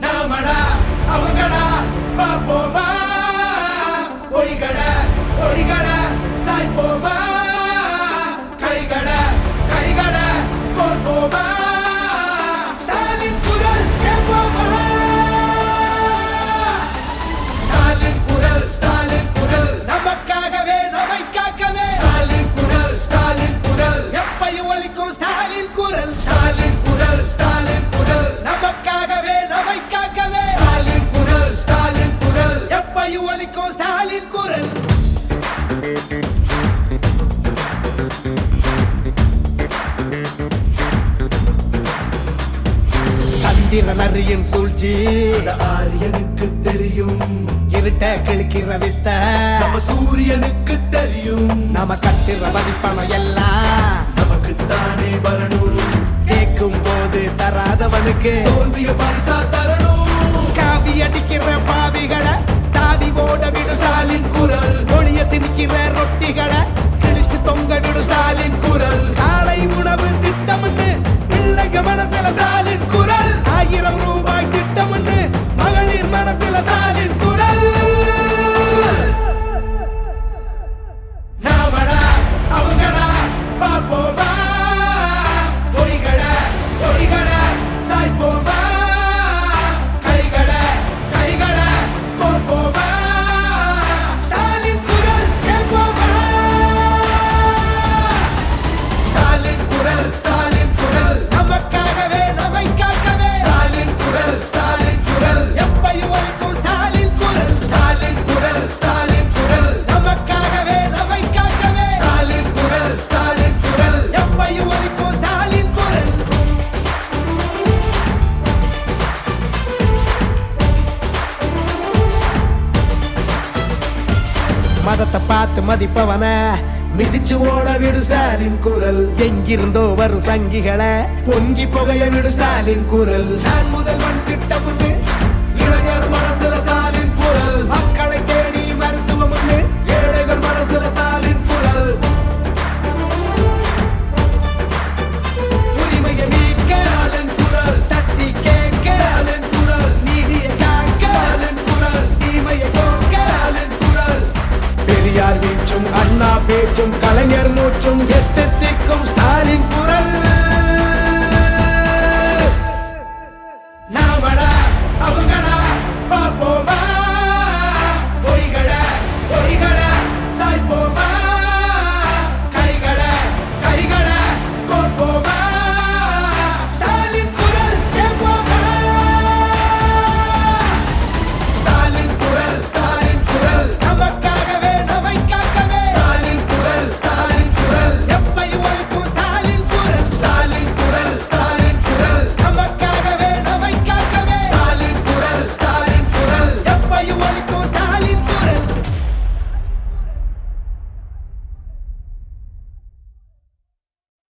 நாமடா அவங்கடா பாப்போமா ஒளிகட ஒளிகட சாய்ப்போமா கைகட கைகட கோர்ப்போமா ஸ்டாலின் குரல் கேட்போமா ஸ்டாலின் குரல் நமக்காகவே நம்மை காக்கவே ஸ்டாலின் குரல் எப்பையும் ஒலிக்கும் ஸ்டாலின் குரல் நமக்காகவே நம்மை காக்கவே ஸ்டாலின் குரல் எப்பையும் ஒலிக்கும் ஸ்டாலின் குரல் சந்திர நரியின் சூழ்ச்சி ஆரியனுக்கு தெரியும் இருட்ட கிழக்கிற வித்த நம்ம சூரியனுக்கு தெரியும் நாம கட்டுற மதிப்பணம் எல்லாம் நமக்குத்தானே வரணும் கேட்கும் போது தராதவனுக்கு தோல்விய பரிசா தரணும் காவி அடிக்கிற பாவிகளை தாவி ஓட விடும் ஸ்டாலின் குரல் ஒளிய திணிக்கிற ரொட்டிகளை கிழிச்சு தொங்க விடும் ஸ்டாலின் குரல் காலை உணவு திட்டம்னு பிள்ளைங்க மனசுல ஸ்டாலின் குரல் 1000 ரூபாய் திட்டம்னு மகளிர் மனசுல ஸ்டாலின் குரல் நாமடா அவங்கடா பாப்போமா ஒளிகட ஒளிகட சாய்ப்போமா கைகட கைகட கோர்ப்போமா ஸ்டாலின் குரல் கேட்போமா ஸ்டாலின் குரல் நமக்காகவே நம்மை காக்கவே ஸ்டாலின் குரல் எப்பையும் ஒலிக்கும் ஸ்டாலின் குரல் நமக்காகவே நம்மை காக்கவே ஸ்டாலின் குரல் எப்பையும் ஒலிக்கும் ஸ்டாலின் குரல் மதத்தை பார்த்து மதிப்பவன மிதிச்சு ஓட விடு ஸ்டாலின் குரல் எங்கிருந்தோ வரும் சங்கிகளை பொங்கி புகைய விடு ஸ்டாலின் குரல் நான் முதல்வன் திட்டம்னு இளைஞர் மனசுல ஸ்டாலின் குரல் மக்களை தேடி மருத்துவம் ஏழைகள் மனசுல ஸ்டாலின் குரல் உரிமையை நீக்க ஸ்டாலின் குரல் தட்டி கேட்க ஸ்டாலின் குரல் நீதியை காக்க ஸ்டாலின் குரல் தீமையை போக்க ஸ்டாலின் குரல் பெரியார் வீச்சும் அண்ணா பேச்சும் கலைஞர்